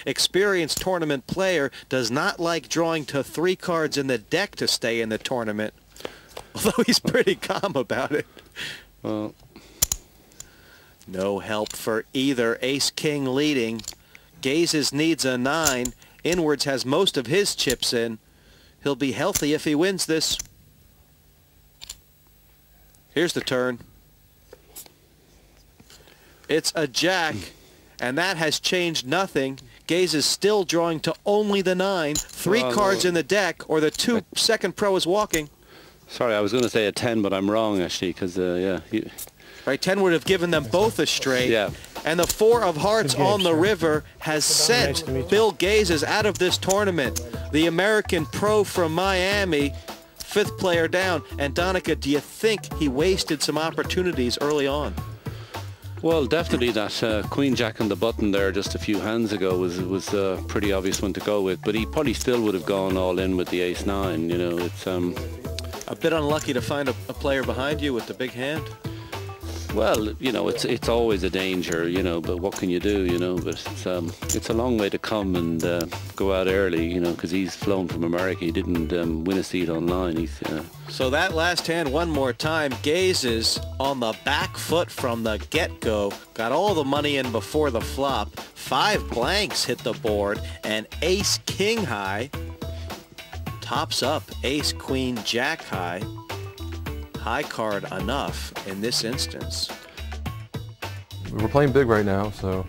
experienced tournament player does not like drawing to 3 cards in the deck to stay in the tournament, although he's pretty calm about it. Well, no help for either. Ace-king leading. Gazes needs a 9. Inwards has most of his chips in. He'll be healthy if he wins this. Here's the turn. It's a jack, and that has changed nothing. Gaze is still drawing to only the 9. 3 cards in the deck, or the 2 second pro is walking. Sorry, I was going to say a 10, but I'm wrong, actually, because, yeah. Right, 10 would have given them both a straight. Yeah. And the 4 of hearts on the river has sent Bill Gazes out of this tournament. The American pro from Miami, 5th player down. And Donica, do you think he wasted some opportunities early on? Well, definitely that Queen Jack on the button there just a few hands ago was a pretty obvious one to go with. But he probably still would have gone all in with the Ace-9. You know, it's a bit unlucky to find a player behind you with the big hand. Well, you know, it's always a danger, you know, but what can you do, you know? But it's a long way to come and go out early, you know, because he's flown from America. He didn't win a seat online. He's So that last hand one more time, Gazes on the back foot from the get-go. Got all the money in before the flop. 5 blanks hit the board, and ace-king high tops up ace-queen jack high. High card enough in this instance. We're playing big right now, so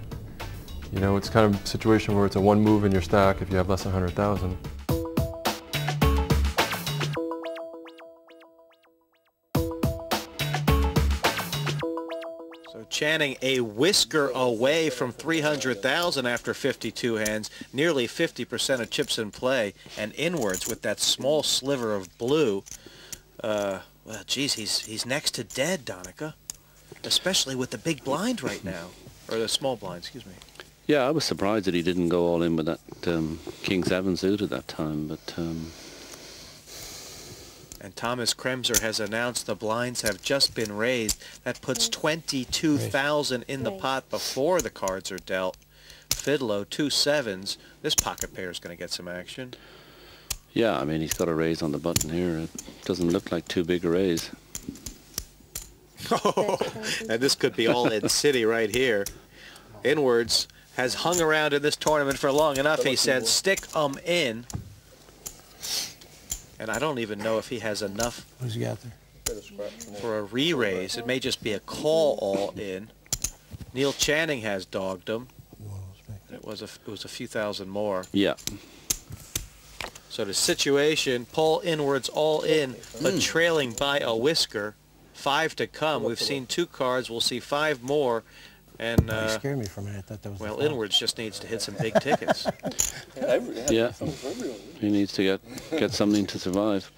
you know it's kind of a situation where it's a 1 move in your stack if you have less than 100,000. So Channing a whisker away from 300,000 after 52 hands, nearly 50% of chips in play, and inwards with that small sliver of blue. Well, geez, he's next to dead, Donica, especially with the big blind right now, or the small blind, excuse me. Yeah, I was surprised that he didn't go all in with that King-7 suit at that time, but... And Thomas Kremser has announced the blinds have just been raised. That puts 22,000 in the pot before the cards are dealt. Fidlow, 2 7s. This pocket pair is going to get some action. Yeah, I mean, he's got a raise on the button here. It doesn't look like too big a raise. Oh, and this could be all in city right here. Inwards has hung around in this tournament for long enough, he said. Stick 'em in. And I don't even know if he has enough for a re-raise. It may just be a call all in. Neil Channing has dogged him. It was a few thousand more. Yeah. So the situation, Paul inwards all in, but trailing by a whisker. 5 to come. We've seen 2 cards. We'll see 5 more. And You scared me for a minute. I thought that was well, inwards just needs to hit some big tickets. Yeah. He needs to get something to survive.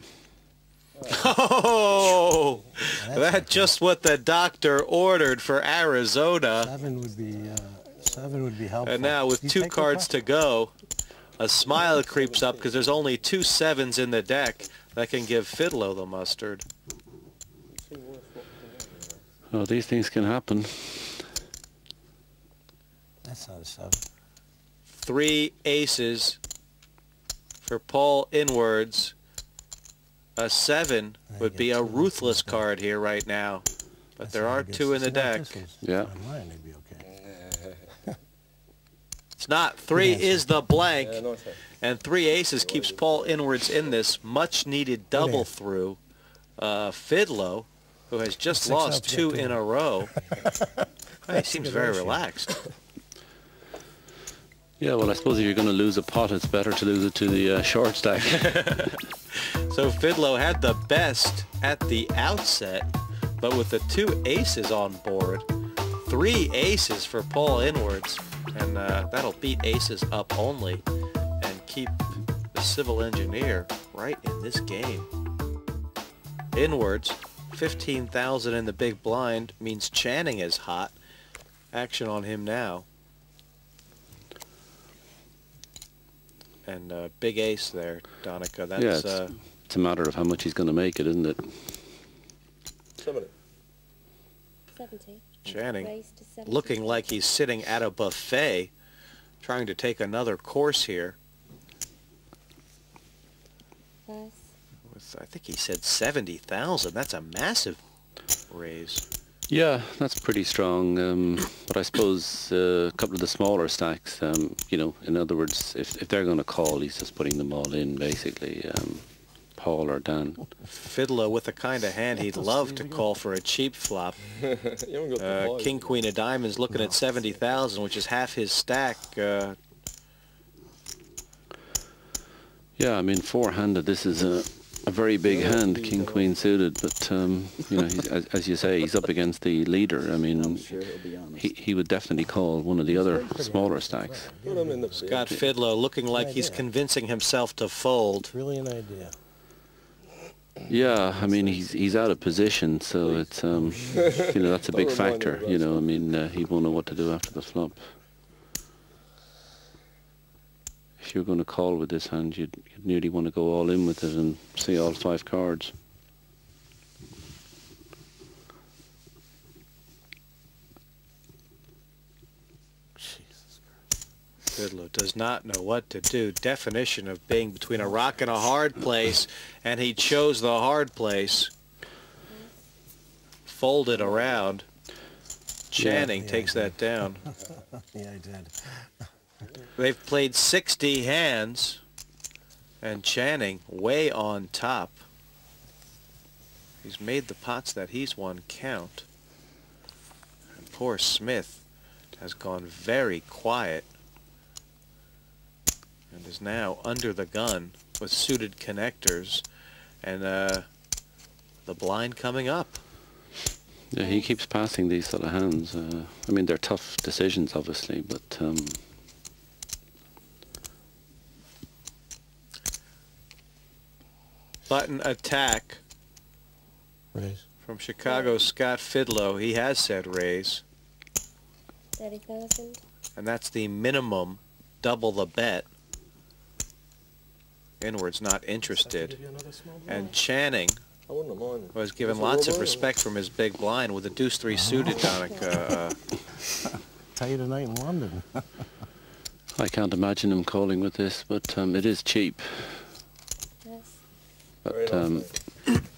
Oh, that's just what the doctor ordered for Arizona. 7 would be helpful. And now with 2 cards to go, a smile creeps up because there's only 2 7s in the deck that can give Fidlow the mustard. Oh, these things can happen. That's not a 7. 3 aces for Paul inwards. A 7 would be a ruthless card here right now. But there are 2 in the deck. Yeah. It's not. 3 is the blank. And 3 aces keeps Paul inwards in this much-needed double through. Fidlow, who has just lost 2 in a row. He seems very relaxed. Yeah, well, I suppose if you're going to lose a pot, it's better to lose it to the short stack. So Fidlow had the best at the outset, but with the 2 aces on board, 3 aces for Paul inwards, and that'll beat aces up only and keep the civil engineer right in this game. Inwards, 15,000 in the big blind means Channing is hot. Action on him now. And big ace there, Donica. That's yeah, it's a matter of how much he's going to make it, isn't it? 70. Channing looking like he's sitting at a buffet trying to take another course here. Yes. With, I think he said 70,000. That's a massive raise. Yeah, that's pretty strong. But I suppose a couple of the smaller stacks, you know, in other words, if they're going to call, he's just putting them all in, basically. Paul or Dan. Fiddler with the kind of hand he'd love to call for a cheap flop. King, Queen of Diamonds looking at 70,000, which is half his stack. Yeah, I mean, four-handed, this is a very big hand, King, Queen suited, but, you know, as you say, he's up against the leader. I mean, he would definitely call one of the other smaller stacks. Scott Fidlow looking like he's convincing himself to fold. Brilliant idea. Yeah, I mean, he's out of position, so it's, you know, that's a big factor, you know. I mean, he won't know what to do after the flop. If you're going to call with this hand, you'd nearly want to go all in with it and see all 5 cards. Fidlow does not know what to do. Definition of being between a rock and a hard place, and he chose the hard place. Folded around. Channing takes that down. Yeah, I did. They've played 60 hands, and Channing way on top. He's made the pots that he's won count. And poor Smith has gone very quiet and is now under the gun with suited connectors and the blind coming up. Yeah, he keeps passing these sort of hands. I mean, they're tough decisions, obviously, but... Button attack Raise. from Chicago, Scott Fidlow. He has said raise, 30,000. and that's the minimum, double the bet. Inward's not interested. And Channing I wouldn't have minded. was given lots of respect from his big blind with a deuce-3 suited, Donica. Tell you tonight in London. I can't imagine him calling with this, but it is cheap. Yes. But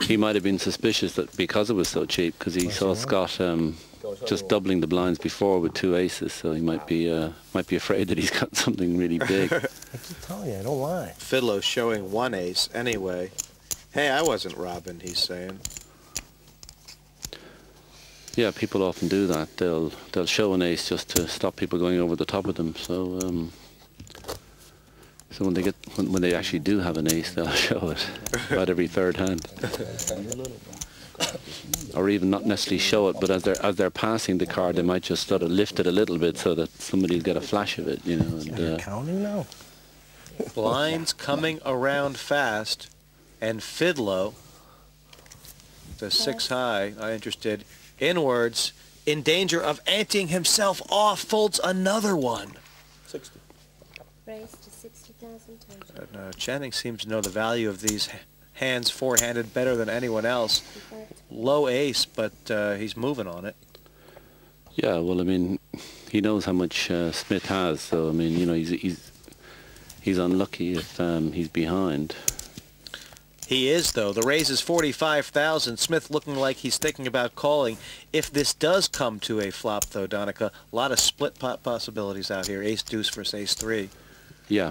he might have been suspicious that because it was so cheap, because he saw Scott just doubling the blinds before with 2 aces, so he might be afraid that he's got something really big. I keep telling you, I don't lie. Fidlow showing 1 ace anyway. Hey, I wasn't robbing, he's saying. Yeah, people often do that. They'll show an ace just to stop people going over the top of them. So so when they actually do have an ace, they'll show it about every 3rd hand. Or even not necessarily show it, but as they're passing the card, they might just sort of lift it a little bit so that somebody'll get a flash of it, you know. And, You're counting now? Blinds coming around fast, and Fidlow, the 6 high, not interested, inwards, in danger of anteing himself off, folds another one. 60. Raise to 60,000 total. And, Channing seems to know the value of these hands four-handed better than anyone else. Low ace, but he's moving on it. yeah, well, I mean, he knows how much Smith has, so I mean, you know, he's unlucky if he's behind. He is, though. The raise is 45,000. Smith looking like he's thinking about calling. If this does come to a flop, though, Donica, a lot of split pot possibilities out here. Ace-deuce versus ace-3. Yeah.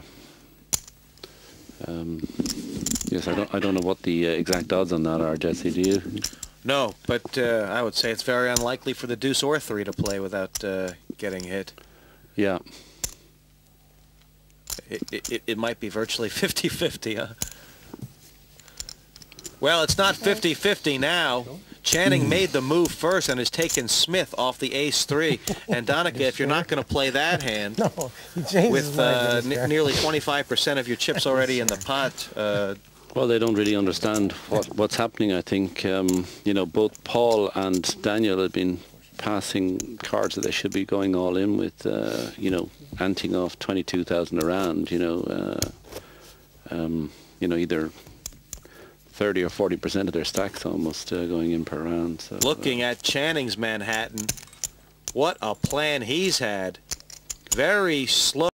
Yes, I don't know what the exact odds on that are, Jesse. Do you? No, but I would say it's very unlikely for the deuce or 3 to play without getting hit. Yeah. It might be virtually 50-50, huh? Well, it's not 50-50 now. Channing made the move first and has taken Smith off the ace-3. And Donica, if you're not going to play that hand, No, he changed with his mind. nearly 25% of your chips already in the pot, Well, they don't really understand what's happening. I think you know, both Paul and Daniel have been passing cards that they should be going all in with. You know, anting off 22,000 a round. You know, either 30 or 40% of their stacks almost going in per round. So, looking at Channing's Manhattan, what a plan he's had. Very slow.